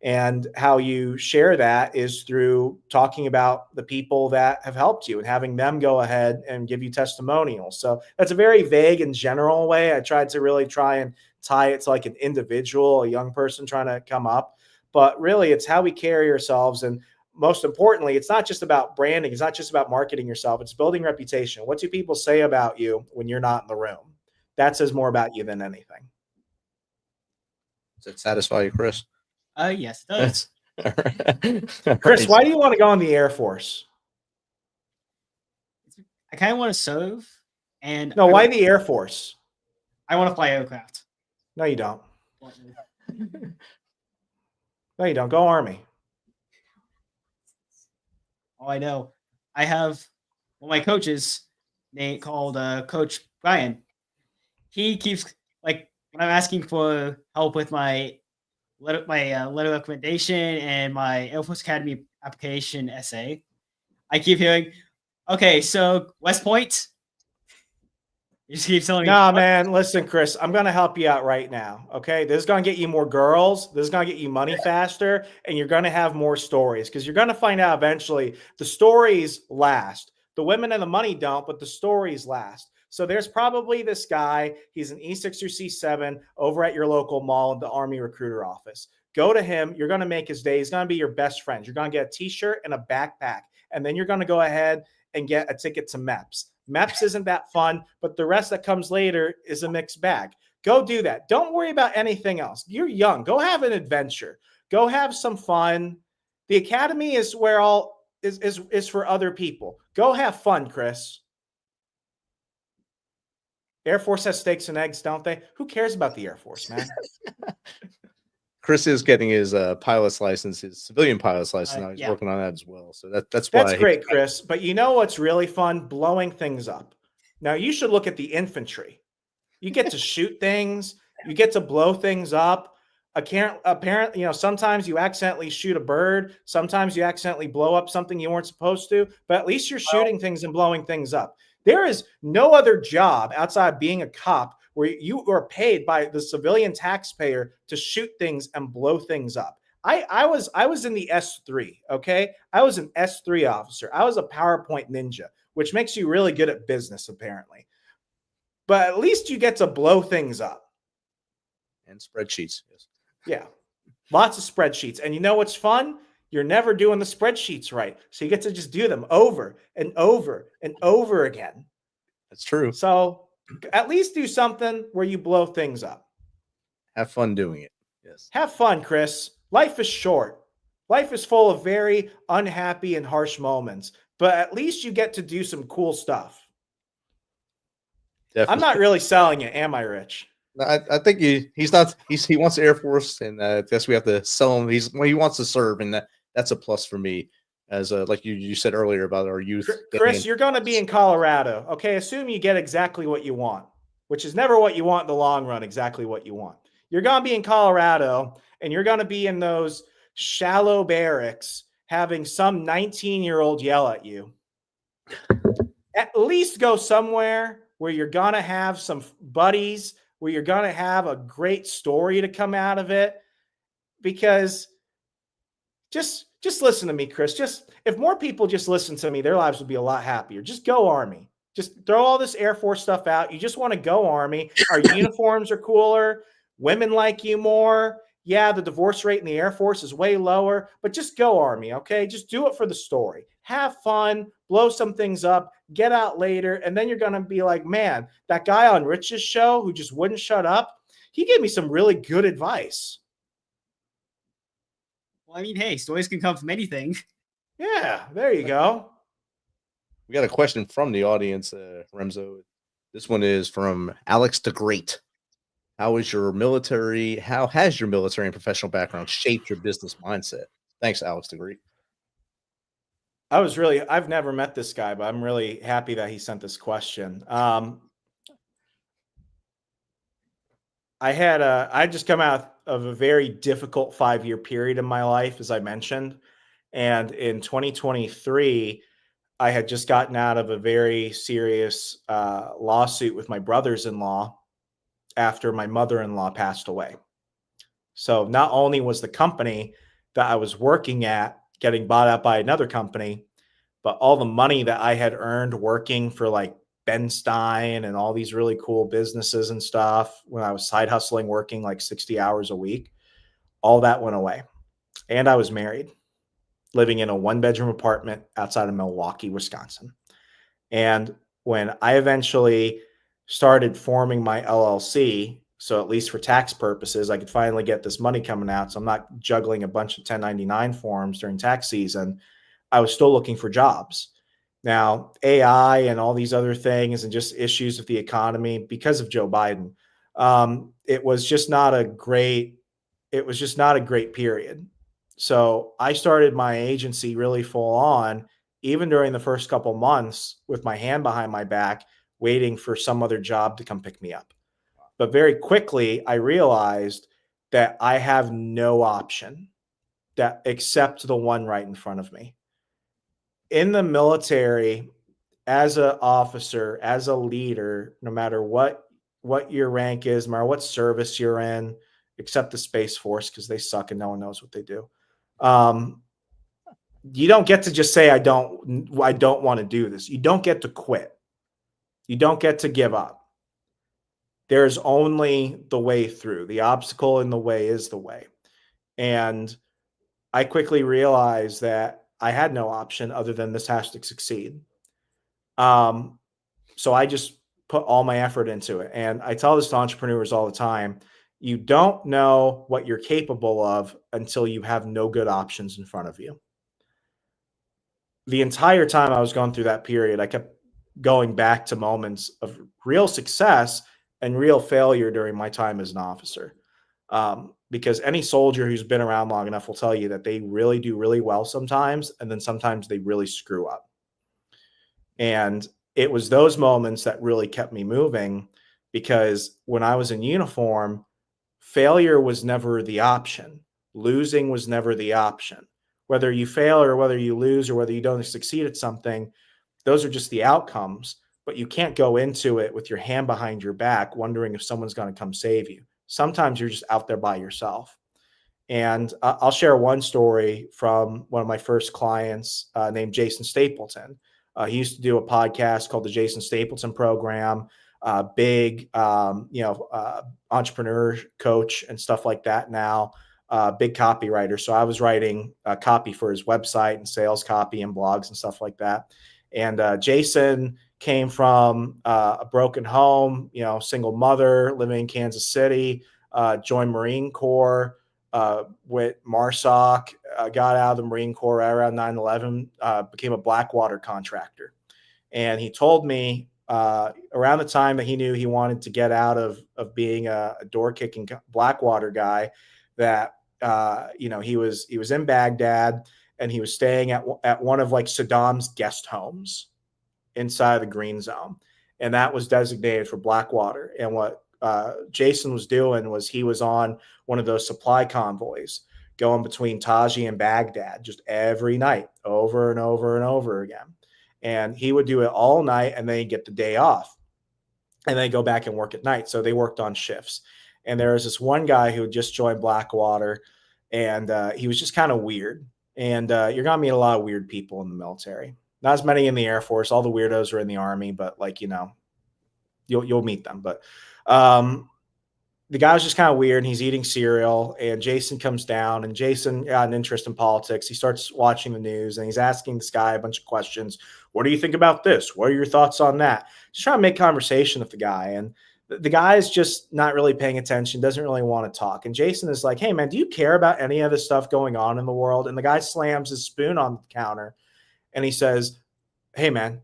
And how you share that is through talking about the people that have helped you and having them go ahead and give you testimonials. So that's a very vague and general way. I tried to really try and tie it to like an individual, a young person trying to come up. But really, it's how we carry ourselves. And most importantly, it's not just about branding. It's not just about marketing yourself. It's building reputation. What do people say about you when you're not in the room? That says more about you than anything.
Does that satisfy you, Chris?
Yes, it does.
Chris, why do you want to go in the Air Force?
I kind of want to serve, and
No, why the Air Force?
I want to fly aircraft.
No, you don't. No, you don't. Go Army.
Oh, I know. I have one of my coaches, called Coach Brian. He keeps like when I'm asking for help with my letter of recommendation and my Air Force Academy application essay. I keep hearing, okay, so West Point. You just keep telling me.
No, man, listen, Chris, I'm going to help you out right now. Okay. This is going to get you more girls. This is going to get you money faster. And you're going to have more stories because you're going to find out eventually the stories last. The women and the money don't, but the stories last. So there's probably this guy. He's an E6 or C7 over at your local mall in the Army recruiter office. Go to him. You're going to make his day. He's going to be your best friend. You're going to get a t-shirt and a backpack. And then you're going to go ahead and get a ticket to MEPS. MEPS isn't that fun, but the rest that comes later is a mixed bag. Go do that. Don't worry about anything else. You're young. Go have an adventure. Go have some fun. The academy is where all is for other people. Go have fun, Chris. Air Force has steaks and eggs, don't they? Who cares about the Air Force, man?
Chris is getting his pilot's license, his civilian pilot's license. Now he's
Yeah.
working on that as well. So that's why.
That's great, Chris. But you know what's really fun? Blowing things up. Now you should look at the infantry. You get to shoot things. You get to blow things up. Apparently, sometimes you accidentally shoot a bird. Sometimes you accidentally blow up something you weren't supposed to. But at least you're shooting things and blowing things up. There is no other job outside being a cop where you are paid by the civilian taxpayer to shoot things and blow things up. I was in the S3, okay? I was an S3 officer. I was a PowerPoint ninja, which makes you really good at business, apparently. But at least you get to blow things up.
And spreadsheets. Yes.
Yeah. Lots of spreadsheets. And you know what's fun? you're never doing the spreadsheets right. So you get to just do them over and over and over again.
That's true.
So at least do something where you blow things up.
Have fun doing it. Yes.
Have fun, Chris. Life is short. Life is full of very unhappy and harsh moments, but at least you get to do some cool stuff.
Definitely.
I'm not really selling it, am I, Rich?
I think he wants the Air Force, and I guess we have to sell him. He wants to serve, and that's a plus for me. As like you said earlier about our youth.
Chris, you're going to be in Colorado. Okay, assume you get exactly what you want, which is never what you want in the long run, exactly what you want. You're going to be in Colorado, and you're going to be in those shallow barracks having some 19-year-old yell at you. At least go somewhere where you're going to have some buddies, where you're going to have a great story to come out of it. Because just listen to me, Chris. If more people just listen to me, their lives would be a lot happier. Just go Army. Just throw all this Air Force stuff out. You just want to go Army. Our uniforms are cooler. Women like you more. Yeah, the divorce rate in the Air Force is way lower, but just go Army, okay? Just do it for the story. Have fun, blow some things up, get out later, and then you're going to be like, man, that guy on Rich's show who just wouldn't shut up, he gave me some really good advice.
Well, I mean, hey, stories can come from anything.
Yeah, there you go.
We got a question from the audience, Remso. This one is from Alex the Great. How has your military and professional background shaped your business mindset? Thanks, Alex the Great.
I've never met this guy, but I'm really happy that he sent this question. I just come out of a very difficult 5-year period in my life, as I mentioned. And in 2023, I had just gotten out of a very serious lawsuit with my brothers-in-law after my mother-in-law passed away. So not only was the company that I was working at getting bought out by another company, but all the money that I had earned working for like Ben Stein and all these really cool businesses and stuff when I was side hustling, working like 60 hours a week, all that went away. And I was married, living in a 1-bedroom apartment outside of Milwaukee, Wisconsin. And when I eventually started forming my LLC, so at least for tax purposes, I could finally get this money coming out, so I'm not juggling a bunch of 1099 forms during tax season, I was still looking for jobs. Now, AI and all these other things and just issues with the economy because of Joe Biden, it was just not a great period. So I started my agency really full on, even during the first couple months with my hand behind my back, waiting for some other job to come pick me up. But very quickly, I realized that I have no option except the one right in front of me. In the military, as an officer, as a leader, no matter what your rank is, no matter what service you're in, except the Space Force, because they suck and no one knows what they do. You don't get to just say, I don't want to do this. You don't get to quit. You don't get to give up. There's only the way through. The obstacle in the way is the way. And I quickly realized that I had no option other than this has to succeed. So I just put all my effort into it. And I tell this to entrepreneurs all the time. You don't know what you're capable of until you have no good options in front of you. The entire time I was going through that period, I kept going back to moments of real success and real failure during my time as an officer. Because any soldier who's been around long enough will tell you that they really do really well sometimes, and then sometimes they really screw up. And it was those moments that really kept me moving, because when I was in uniform, failure was never the option. Losing was never the option. Whether you fail or whether you lose or whether you don't succeed at something, those are just the outcomes. But you can't go into it with your hand behind your back wondering if someone's going to come save you. Sometimes you're just out there by yourself. And I'll share one story from one of my first clients named Jason Stapleton. He used to do a podcast called the Jason Stapleton Program, big, entrepreneur coach and stuff like that now. big copywriter. So I was writing copy for his website and sales copy and blogs and stuff like that. And Jason came from a broken home, single mother living in Kansas City, joined Marine Corps with MARSOC, got out of the Marine Corps right around 9/11, became a Blackwater contractor. And he told me around the time that he knew he wanted to get out of being a door kicking Blackwater guy, that he was in Baghdad and he was staying at one of like Saddam's guest homes inside of the green zone, and that was designated for Blackwater. And what Jason was doing was he was on one of those supply convoys going between Taji and Baghdad just every night, over and over and over again. And he would do it all night, and then he'd get the day off, and then go back and work at night. So they worked on shifts. And there was this one guy who had just joined Blackwater, and he was just kind of weird. And you're going to meet a lot of weird people in the military. Not as many in the Air Force. All the weirdos are in the Army, but you'll meet them. But the guy was just kind of weird, and he's eating cereal, and Jason comes down, and Jason got an interest in politics. He starts watching the news, and he's asking this guy a bunch of questions. What do you think about this? What are your thoughts on that? Just trying to make conversation with the guy. And the guy is just not really paying attention, doesn't really want to talk. And Jason is like, hey, man, do you care about any of the stuff going on in the world? And the guy slams his spoon on the counter, and he says, hey, man,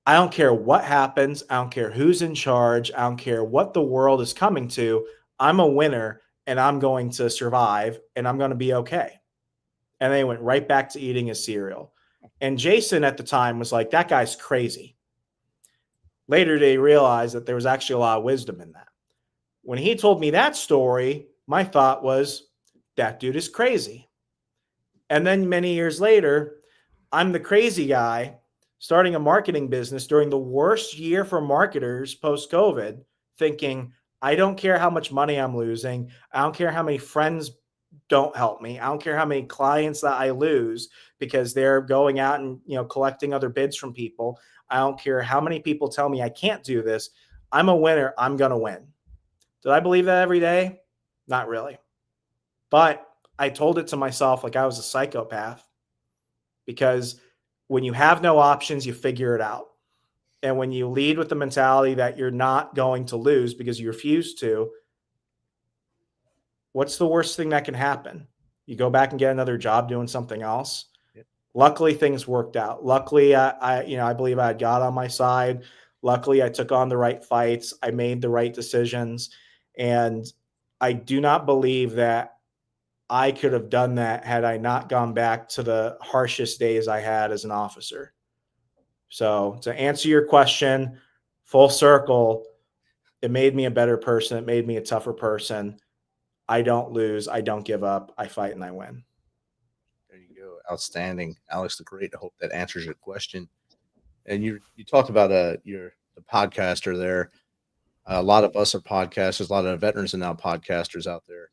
I don't care what happens. I don't care who's in charge. I don't care what the world is coming to. I'm a winner, and I'm going to survive, and I'm going to be okay. And they went right back to eating his cereal. And Jason at the time was like, that guy's crazy. Later, they realized that there was actually a lot of wisdom in that. When he told me that story, my thought was, that dude is crazy. And then many years later, I'm the crazy guy starting a marketing business during the worst year for marketers post-COVID, thinking, I don't care how much money I'm losing. I don't care how many friends don't help me. I don't care how many clients that I lose because they're going out and collecting other bids from people. I don't care how many people tell me I can't do this. I'm a winner. I'm going to win. Did I believe that every day? Not really. But I told it to myself like I was a psychopath, because when you have no options, you figure it out. And when you lead with the mentality that you're not going to lose because you refuse to, what's the worst thing that can happen? You go back and get another job doing something else. Yep. Luckily, things worked out. Luckily, I believe I had God on my side. Luckily, I took on the right fights. I made the right decisions. And I do not believe that I could have done that had I not gone back to the harshest days I had as an officer. So to answer your question, full circle, it made me a better person. It made me a tougher person. I don't lose. I don't give up. I fight and I win.
There you go. Outstanding. Alex the Great. I hope that answers your question. And you talked about the podcaster there. A lot of us are podcasters. A lot of veterans are now podcasters out there.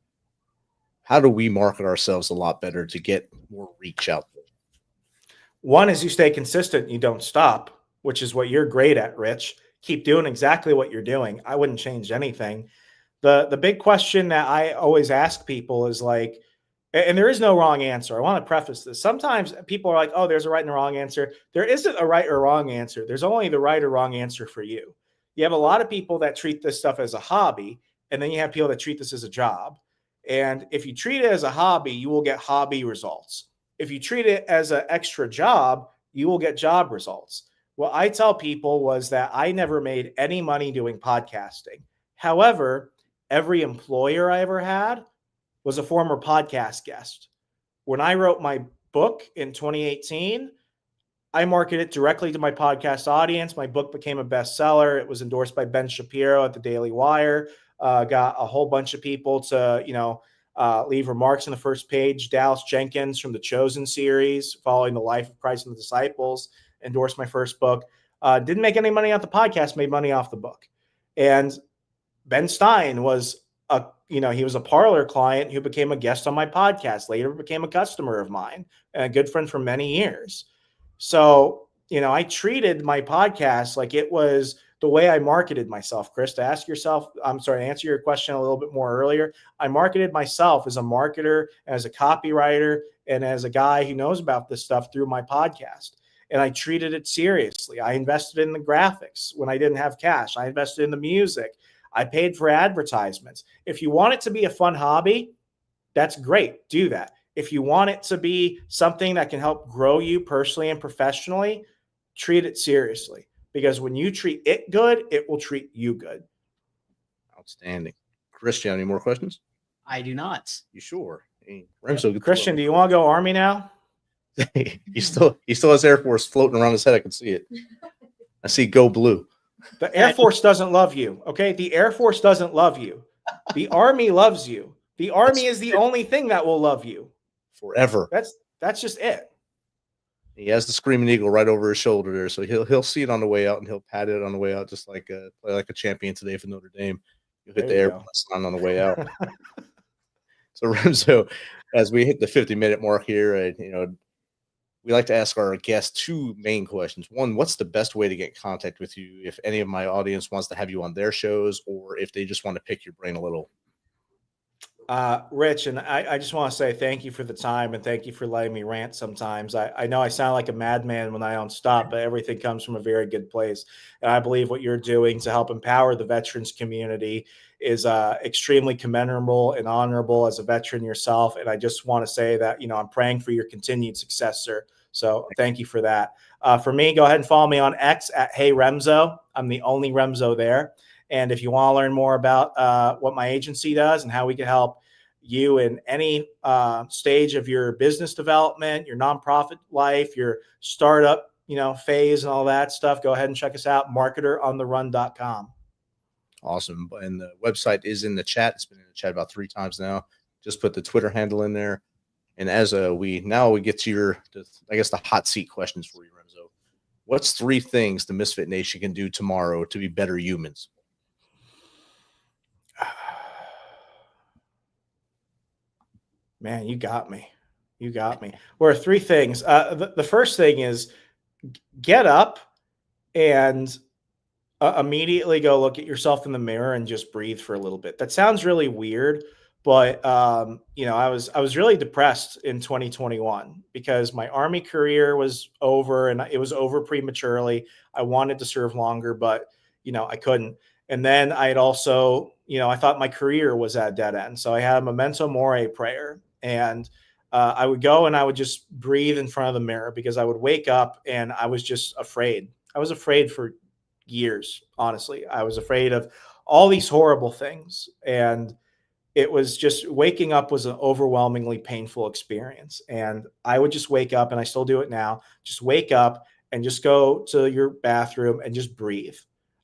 How do we market ourselves a lot better to get more reach out there?
One is you stay consistent. You don't stop, which is what you're great at, Rich. Keep doing exactly what you're doing. I wouldn't change anything. The big question that I always ask people is like, and there is no wrong answer. I want to preface this. Sometimes people are like, oh, there's a right and a wrong answer. There isn't a right or wrong answer. There's only the right or wrong answer for you. You have a lot of people that treat this stuff as a hobby, and then you have people that treat this as a job. And if you treat it as a hobby, you will get hobby results. If you treat it as an extra job, you will get job results. What I tell people was that I never made any money doing podcasting. However, every employer I ever had was a former podcast guest. When I wrote my book in 2018, I marketed it directly to my podcast audience. My book became a bestseller. It was endorsed by Ben Shapiro at the Daily Wire. Got a whole bunch of people to, leave remarks on the first page. Dallas Jenkins from the Chosen series, following the life of Christ and the disciples, endorsed my first book. Didn't make any money off the podcast, made money off the book. And Ben Stein was he was a Parler client who became a guest on my podcast, later became a customer of mine and a good friend for many years. So, I treated my podcast like it was the way I marketed myself, Chris, to answer your question a little bit more earlier. I marketed myself as a marketer, as a copywriter, and as a guy who knows about this stuff through my podcast. And I treated it seriously. I invested in the graphics when I didn't have cash. I invested in the music. I paid for advertisements. If you want it to be a fun hobby, that's great. Do that. If you want it to be something that can help grow you personally and professionally, treat it seriously. Because when you treat it good, it will treat you good.
Outstanding. Chris, do you have any more questions?
I do not.
You sure? Hey, Remso,
Christian, do you want to go Army now?
he still has Air Force floating around his head. I can see it. I see go blue.
The Air Force doesn't love you. Okay. The Air Force doesn't love you. The Army loves you. The Army is the only thing that will love you
forever.
That's just it.
He has the Screaming Eagle right over his shoulder there, so he'll see it on the way out and he'll pat it on the way out, just like play like a champion today for Notre Dame. You'll hit the Air Force line on the way out. So Remso, as we hit the 50-minute mark here, we like to ask our guests two main questions. One, what's the best way to get in contact with you if any of my audience wants to have you on their shows, or if they just want to pick your brain a little?
Rich, and I just want to say thank you for the time and thank you for letting me rant sometimes. I know I sound like a madman when I don't stop, but everything comes from a very good place. And I believe what you're doing to help empower the veterans community is extremely commendable and honorable as a veteran yourself. And I just want to say that, I'm praying for your continued success, sir. So thank you for that. For me, go ahead and follow me on X at Hey Remso. I'm the only Remso there. And if you want to learn more about what my agency does and how we can help you in any stage of your business development, your nonprofit life, your startup, phase and all that stuff, go ahead and check us out, marketerontherun.com.
Awesome. And the website is in the chat. It's been in the chat about 3 times now. Just put the Twitter handle in there. And as we get to the hot seat questions for you, Remso. What's 3 things the Misfit Nation can do tomorrow to be better humans?
Man, you got me. Well, 3 things. The first thing is get up and immediately go look at yourself in the mirror and just breathe for a little bit. That sounds really weird, but I was really depressed in 2021 because my Army career was over and it was over prematurely. I wanted to serve longer, but I couldn't. And then I had also, I thought my career was at a dead end. So I had a memento mori prayer, and I would go and I would just breathe in front of the mirror because I would wake up and I was just afraid. I was afraid for years, honestly. I was afraid of all these horrible things. And it was just waking up was an overwhelmingly painful experience. And I would just wake up, and I still do it now, just wake up and just go to your bathroom and just breathe.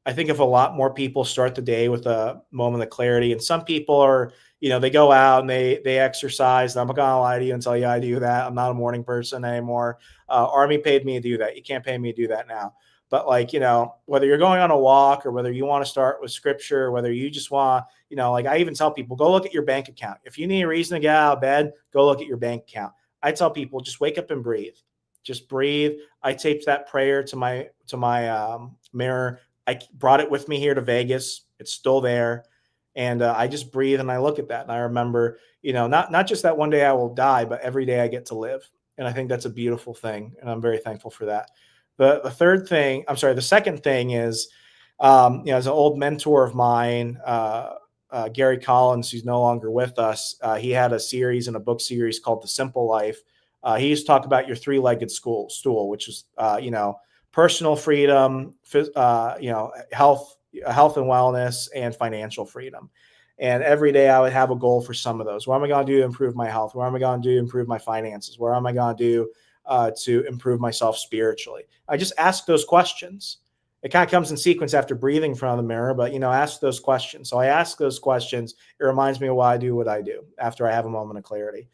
I think if a lot more people start the day with a moment of clarity, and some people are, they go out and they exercise. I'm not going to lie to you and tell you I do that. I'm not a morning person anymore. Army paid me to do that. You can't pay me to do that now. But whether you're going on a walk or whether you want to start with scripture, or whether you just want, I even tell people, go look at your bank account. If you need a reason to get out of bed, go look at your bank account. I tell people, just wake up and breathe. Just breathe. I taped that prayer to my mirror. I brought it with me here to Vegas. It's still there. And I just breathe and I look at that. And I remember, not just that one day I will die, but every day I get to live. And I think that's a beautiful thing. And I'm very thankful for that. The second thing is, as an old mentor of mine, Gary Collins, who's no longer with us, he had a book series called The Simple Life. He used to talk about your 3-legged stool, which is, personal freedom, health and wellness, and financial freedom. And every day I would have a goal for some of those. What am I going to do to improve my health? What am I going to do to improve my finances? What am I going to do to improve myself spiritually? I just ask those questions. It kind of comes in sequence after breathing in front of the mirror, but, ask those questions. So I ask those questions. It reminds me of why I do what I do after I have a moment of clarity.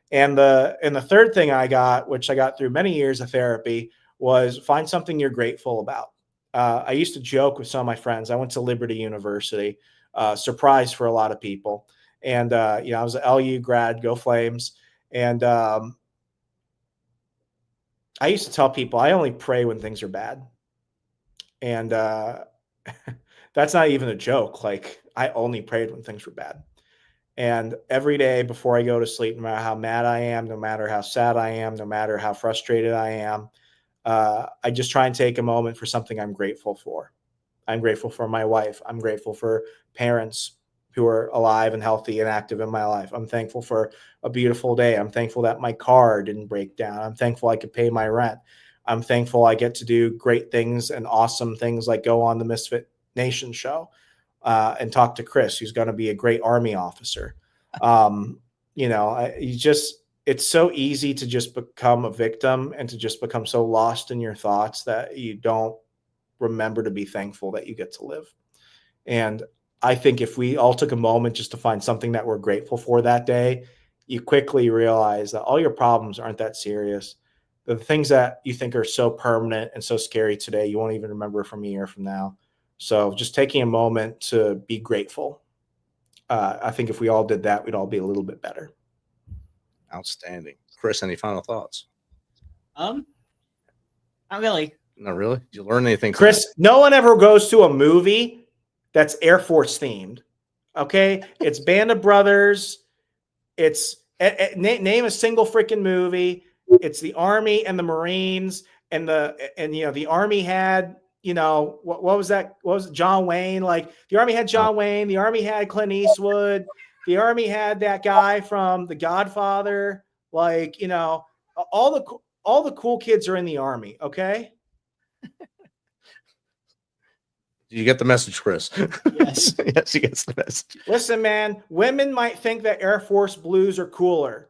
And the third thing I got, which I got through many years of therapy, was find something you're grateful about. I used to joke with some of my friends. I went to Liberty University, surprise for a lot of people. And, I was an LU grad, go Flames. And I used to tell people I only pray when things are bad. And That's not even a joke. Like, I only prayed when things were bad. And every day before I go to sleep, no matter how mad I am, no matter how sad I am, no matter how frustrated I am, I just try and take a moment for something I'm grateful for. I'm grateful for my wife. I'm grateful for parents who are alive and healthy and active in my life. I'm thankful for a beautiful day. I'm thankful that my car didn't break down. I'm thankful I could pay my rent. I'm thankful I get to do great things and awesome things like go on the Misfit Nation show and talk to Chris, who's going to be a great Army officer. It's so easy to just become a victim and to just become so lost in your thoughts that you don't remember to be thankful that you get to live. And I think if we all took a moment just to find something that we're grateful for that day, you quickly realize that all your problems aren't that serious. The things that you think are so permanent and so scary today, you won't even remember from a year from now. So just taking a moment to be grateful. I think if we all did that, we'd all be a little bit better.
Outstanding. Chris, any final thoughts?
Not really.
Not really? Did you learn anything?
Chris, no one ever goes to a movie that's Air Force themed. Okay? It's Band of Brothers. It's name a single freaking movie. It's the Army and the Marines and the Army had, what was that? What was it? John Wayne? Like the Army had John Wayne. The Army had Clint Eastwood. The Army had that guy from The Godfather. Like, all the cool kids are in the Army. Okay.
Did you get the message, Chris?
Yes.
Yes, he gets the message.
Listen, man, women might think that Air Force blues are cooler,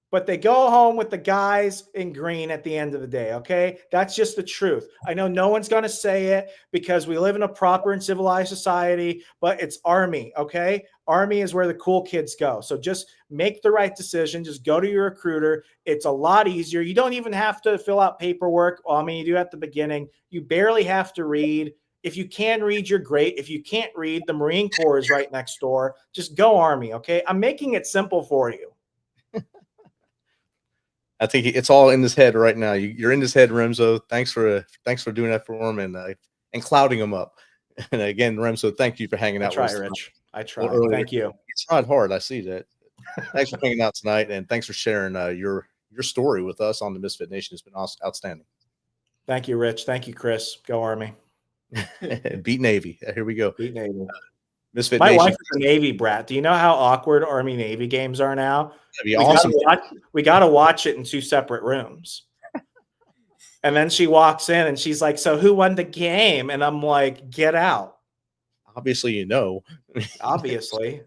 but they go home with the guys in green at the end of the day, okay? That's just the truth. I know no one's going to say it because we live in a proper and civilized society, but it's Army, okay? Army is where the cool kids go. So just make the right decision. Just go to your recruiter. It's a lot easier. You don't even have to fill out paperwork. Well, I mean, you do at the beginning. You barely have to read. If you can read, you're great. If you can't read, the Marine Corps is right next door. Just go Army, okay? I'm making it simple for you.
I think it's all in his head right now. You're in his head, Remso. Thanks for doing that for him and clouding him up. And again, Remso, thank you for hanging out with us.
Rich. I try. Thank you.
It's not hard. I see that. Thanks for hanging out tonight, and thanks for sharing your story with us on the Misfit Nation. It's been outstanding.
Thank you, Rich. Thank you, Chris. Go Army.
Beat Navy. Here we go.
Beat Navy.
Misfit
My
Nation.
wife is a Navy brat. Do you know how awkward Army Navy games are now?
That'd be awesome.
We got to watch it in 2 separate rooms. And then she walks in and she's like, "So who won the game?" And I'm like, "Get out."
Obviously, you know.
Obviously.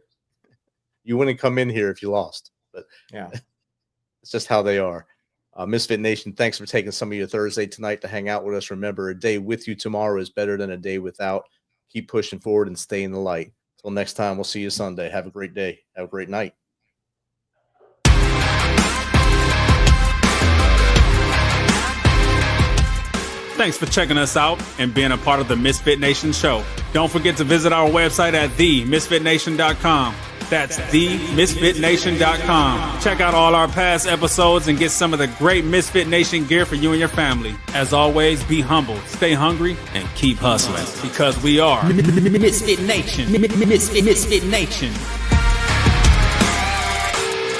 You wouldn't come in here if you lost. But
yeah,
it's just how they are. Misfit Nation, thanks for taking some of your Thursday tonight to hang out with us. Remember, a day with you tomorrow is better than a day without. Keep pushing forward and stay in the light. Until next time, we'll see you Sunday. Have a great day. Have a great night.
Thanks for checking us out and being a part of the Misfit Nation show. Don't forget to visit our website at themisfitnation.com. That's themisfitnation.com. Check out all our past episodes and get some of the great Misfit Nation gear for you and your family. As always, be humble, stay hungry, and keep hustling because we are
Misfit Nation. Misfit Nation.